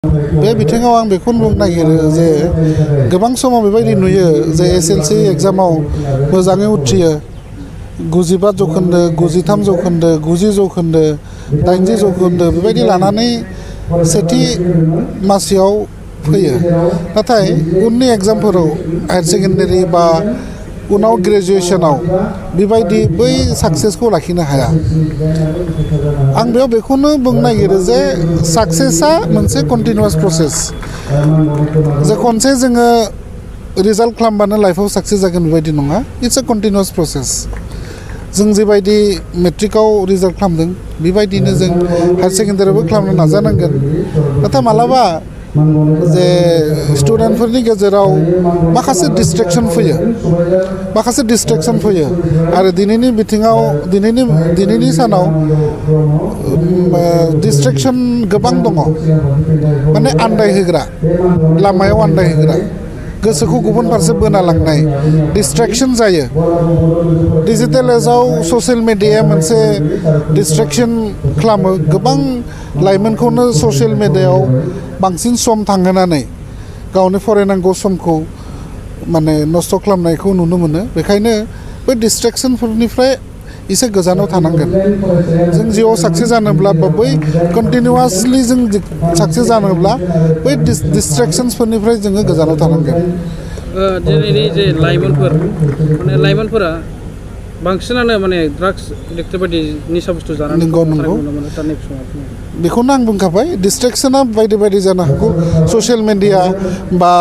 बे बिथिङाव आं बेखौनो बुंनो नागिरो जे गोबां समाव बेबायदि नुयो जे एसएलसि एग्जामाव मोजाङै उथ्रियो 95 जौखोन्दो 93 जौखोन्दो 90 जौखोन्दो 80 जौखोन्दो बेबायदि लानानै सेथि मासियाव फैयो नाथाय उननि एग्जामफोराव हायार सेकेन्डारि बा उनाव ग्रेजुएशनाव बेबायदि बै साक्सेसखौ लाखिनो हाया आं बेखौनो बुंनो नागिरो जे साक्सेसआ मोनसे कन्टिनिउआस प्रसेस जे खनसे जोङो रिजाल्ट खालामबानो लाइफआव साक्सेस जागोन बेबायदि नङा इट्स अ कन्टिनिउआस प्रसेस जों जेबायदि मेट्रिकआव रिजाल्ट खालामदों बेबायदिनो जों हायार सेकेन्डारियावबो खालामनो नाजानांगोन नाथाय मालाबा जे स्टुडेन्टफोरनि गेजेराव माखासे डिस्ट्रेक्शन फैयो आरो दिनैनि बिथिङाव दिनैनि सानाव डिस्ट्रेक्शन गोबां दङ माने आन्दायहोग्रा लामायाव आन्दायहोग्रा गोसोखौ गुबुन फारसे बोना लांनाय डिस्ट्रेक्शन जायो डिजिटेल एजआव ससियेल मिडियाया मोनसे डिस्ट्रेक्शन खालामो गोबां लाइमोनखौनो ससियेल मिडियायाव बांसिन सम थांहोनानै गावनि फरायनांगौ समखौ माने नस्थ' खालामनायखौ नुनो मोनो बेखायनो बे डिस्ट्रेक्शनफोरनिफ्राय एसे गोजानाव थानांगोन जों जिउआव साक्सेस जानोब्ला बा बै कन्टिनिउआसलि जों साक्सेस जानोब्ला बै डिस्ट्रेक्शन्सफोरनिफ्राय जोङो गोजानाव थानांगोन दिनैनि जे लाइमोनफोरा बांसिनानो माने ड्राग्स एडिक्ट बायदि निसा बुस्थु जानानै नंगौ बेखौनो आं बुंखाबाय डिस्ट्रेक्शना बायदि जानो हागौ ससियेल मिडिया बा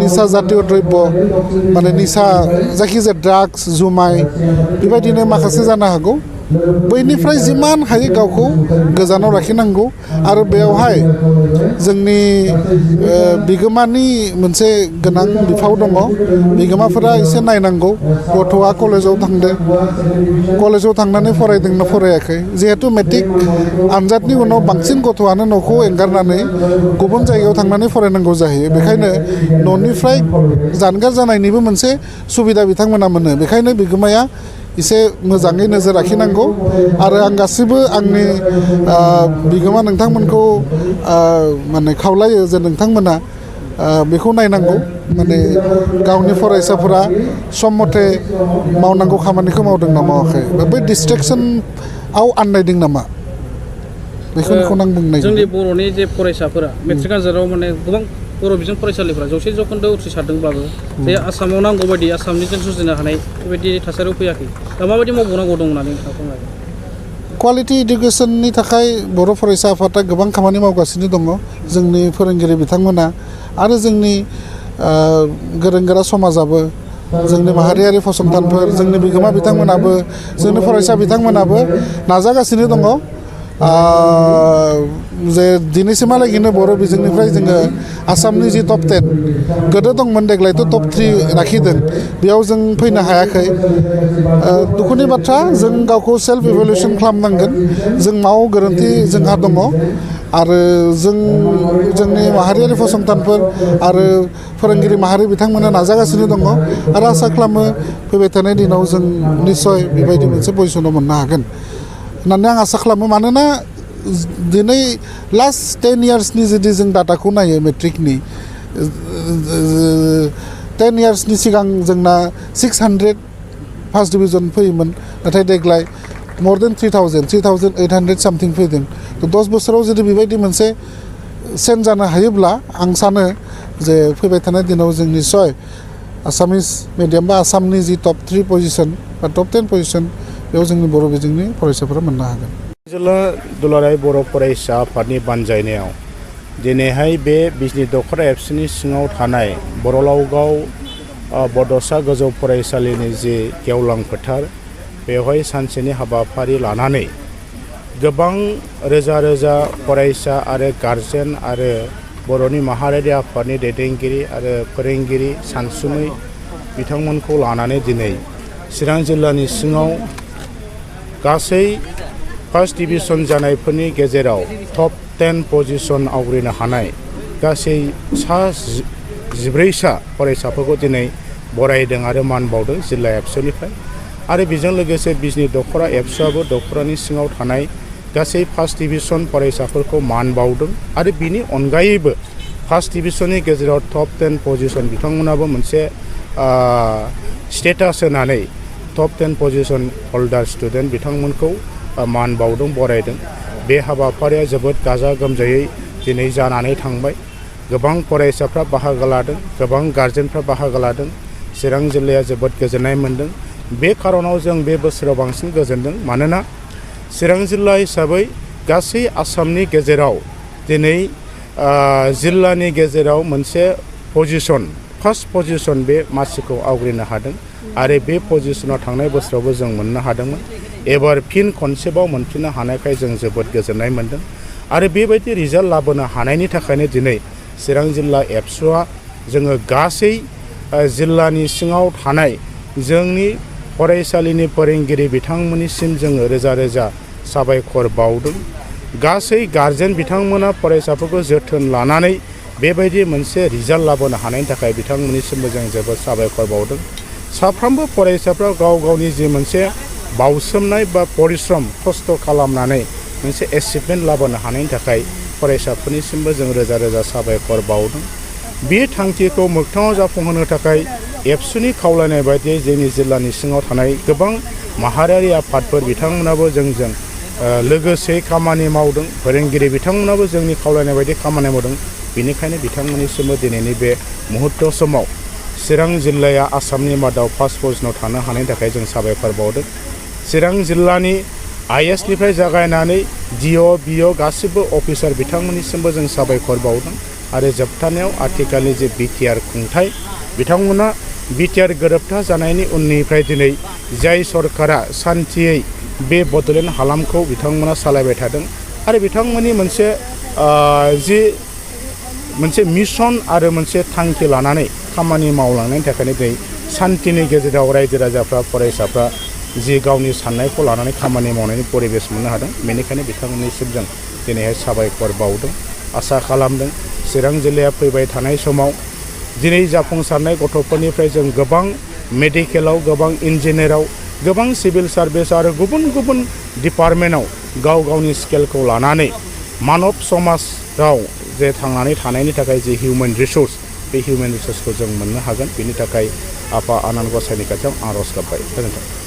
निसा जातीय द्रब्य माने निसा जायखिजाया ड्राग्स जुमाय बेबायदिनो माखासे जानो हागौ बैनिफ्राय जिमान हायो गावखौ गोजानाव लाखिनांगौ आरो बेयावहाय जोंनि बिगोमानि मोनसे गोनां बिफाव दङ बिगोमाफोरा एसे नायनांगौ गथ'आ कलेजाव थांनानै फरायदोंना फरायाखै जिहेतु मेट्रिक आनजादनि उनाव बांसिन गथ'आनो न'खौ एंगारनानै गुबुन जायगायाव थांनानै फरायनांगौ जाहैयो बेखायनो न'निफ्राय जानगार जानायनिबो मोनसे सुबिदा बिथांमोना मोनो बेखायनो बिगोमाया एसे मोजाङै नोजोर लाखिनांगौ आरो आं गासिबो आंनि बिगोमा नोंथांमोनखौ माने खावलायो जे नोंथांमोना बेखौ नायनांगौ माने गावनि फरायसाफोरा सम मथे मावनांगौ खामानिखौ मावदों ना मावाखै बै डिस्ट्रेक्शनआव आन्दायदों नामा बेखौ आं बुंनाय जोंनि बर'नि जे फरायसाफोरा मेट्रिक आनजादाव माने गोबां बर' बिजों फरायसालिफोरा 100 जौखोन्दो उथ्रिसारदोंब्लाबो जे आसामाव नांगौ बायदि आसामनिजों जुजिनो हानाय बेबायदि थासारियाव फैयाखै दा माबायदि मावबावनांगौ दं होननानै नोंथाङा फोरमायो क्वालिटि इडुकेसननि थाखाय बर' फरायसा आफादा गोबां खामानि मावगासिनो दङ जोंनि फोरोंगिरि बिथांमोना आरो जोंनि गोरों गोरा समाजाबो जोंनि माहारियारि फसंथानफोर जोंनि बिगोमा बिथांमोनाबो जोंनि फरायसा बिथांमोनाबो नाजागासिनो दङ जे दिनैसिमहालागैनो बर' बिजोंनिफ्राय जोङो आसामनि जि टप 10 गोदो दंमोन देग्लायथ' टप 3 लाखिदों बेयाव जों फैनो हायाखै दुखुनि बाथ्रा जों गावखौ सेल्फ इभेलुसन खालामनांगोन जों माव गोरोन्थि जोंहा दङ आरो जोंनि माहारियारि फसंथानफोर आरो फोरोंगिरि माहारि बिथांमोना नाजागासिनो दङ आरो आसा खालामो फैबाय थानाय दिनाव जों निस्सय बेबायदि मोनसे पजिसनाव मोननो हागोन होननानै आं आसा खालामो मानोना दिनै लास्ट 10 इयार्सनि जुदि जों डाटाखौ नायो मेट्रिकनि 10 इयार्सनि सिगां जोंना 600 फार्स्ट डिभिजन फैयोमोन नाथाय देग्लाय more than 3,800 सामथिं फैदों 10 बोसोराव जुदि बेबायदि मोनसे सेन्स जानो हायोब्ला आं सानो जे फैबाय थानाय दिनाव जों निस्सय आसामिस मिडियाम बा आसामनि जि टप 3 पजिशन बा टप 10 पजिशन बेयाव जोंनि बर' बिजोंनि फरायसाफोरा मोननो हागोन जिल्ला दुलाराय बर' फरायसा आफादनि बानजायनायाव दिनैहाय बे बिजनि दख'रा एबसुनि सिङाव थानाय बर' लावगाव बड'सा गोजौ फरायसालिनि जि गेवलां फोथार बेवहाय सानसेनि हाबाफारि लानानै गोबां रोजा फरायसा आरो गारजेन आरो बर'नि माहारियारि आफादनि दैदेनगिरि आरो फोरोंगिरि सानसुमै बिथांमोनखौ लानानै दिनै चिरां जिल्लानि सिङाव गासै फार्स्ट डिभिजन जानायफोरनि गेजेराव टप 10 पजिशन आवग्रिनो हानाय गासै 14 फरायसाफोरखौ दिनै बरायदों आरो मान बावदों जिल्ला एबसुनिफ्राय आरो बेजों लोगोसे बिजनि दख'रा एबसुआबो दख'रानि सिङाव थानाय गासै फार्स्ट डिभिजन फरायसाफोरखौ मान बावदों आरो बिनि अनगायैबो फार्स्ट डिभिजननि गेजेराव टप 10 पजिशन बिथांमोनाबो मोनसे स्टेटास होनानै टप 10 पजिशन हल्डार स्टुडेन्ट बिथांमोनखौ मान बावदों बरायदों। बे हाबाफारिया जोबोद गाजा गोमजायै दिनै जानानै थांबाय। गोबां फरायसाफ्रा बाहागो लादों, गोबां गार्जेनफ्रा बाहागो लादों। चिरां जिल्लाया जोबोद गोजोननाय मोन्दों। बे खार'नाव जों बे बोसोराव बांसिन गोजोनदों, मानोना चिरां जिल्ला हिसाबै गासै आसामनि गेजेराव दिनै जिल्लानि गेजेराव मोनसे पजिशन फार्स्ट पजिशन बे मासिखौ आवग्रिनो हादों आरो बे पजिशनाव थांनाय बोसोरावबो जों मोननो हादोंमोन। एबार फिन खनसेबाव मोनफिननो हानायखाय जों जोबोद गोजोननाय मोन्दों आरो बेबायदि रिजाल्ट लाबोनो हानायनि थाखायनो दिनै चिरां जिल्ला एबसुआ जोङो गासै जिल्लानि सिङाव थानाय जोंनि फरायसालिनि फोरोंगिरि बिथांमोननिसिम जोङो रोजा रोजा साबायखर बावदों। गासै गार्जेन बिथांमोना फरायसाफोरखौ जोथोन लानानै बेबायदि मोनसे रिजाल्ट लाबोनो हानायनि थाखाय बिथांमोननिसिमबो जों जोबोद साबायखर बावदों। साफ्रोमबो फरायसाफ्रा गाव गावनि जि मोनसे बावसोमनाय बा परिश्रम खस्थ' खालामनानै मोनसे एचिभमेन्ट लाबोनो हानायनि थाखाय फरायसाफोरनिसिमबो जों रोजा रोजा साबायखर बावदों। बे थांखिखौ मोगथाङाव जाफुंहोनो थाखाय एबसुनि खावलायनाय बायदियै जोंनि जिल्लानि सिङाव थानाय गोबां माहारियारि आफादफोर बिथांमोनाबो जोंजों लोगोसे खामानि मावदों। फोरोंगिरि बिथांमोनाबो जोंनि खावलायनाय बायदि खामानि मावदों। बेनिखायनो बिथांमोननिसिमबो दिनैनि बे मुहुर्त समाव चिरां जिल्लाया आसामनि मादाव फार्स्ट पजिशनाव थानो हानायनि थाखाय जों साबायखर बावदों। चिरां जिल्लानि आइएसनिफ्राय जागायनानै डिअ बिअ गासिबो अफिसार बिथांमोननिसिमबो जों साबायखर बावदों आरो जोबथानायाव आथिखालनि जे बिटिआर खुंथाय बिथांमोना बिटिआर गोरोबथा जानायनि उननिफ्राय दिनै जाय सरकारा सान्थियै बे बड'लेण्ड हालामखौ बिथांमोना सालायबाय थादों आरो बिथांमोननि मोनसे मिशन आरो मोनसे थांखि लानानै खामानि मावलांनायनि थाखायनो दिनै सान्थिनि गेजेराव रायजो राजाफ्रा फरायसाफ्रा जि गावनि साननायखौ लानानै खामानि मावनायनि परिबेस मोननो हादों। बेनिखायनो बिथांमोननिसिम जों दिनैहाय साबायखर बावदों। आसा खालामदों चिरां जिल्लाया फैबाय थानाय समाव दिनै जाफुंसारनाय गथ'फोरनिफ्राय जों गोबां मेडिकेलाव, गोबां इन्जिनियाराव, गोबां सिभिल सार्भिस आरो गुबुन गुबुन डिपार्टमेन्टआव गाव गावनि स्केलखौ लानानै मानब समाजाव जे थांनानै थानायनि थाखाय जे हिउमेन रिसोर्स बे हिउमेन रिसोर्सखौ जों मोननो हागोन। बेनि थाखाय आफा आनान गसाइनि खाथियाव आर'ज गाबबाय। गोजोन्थों।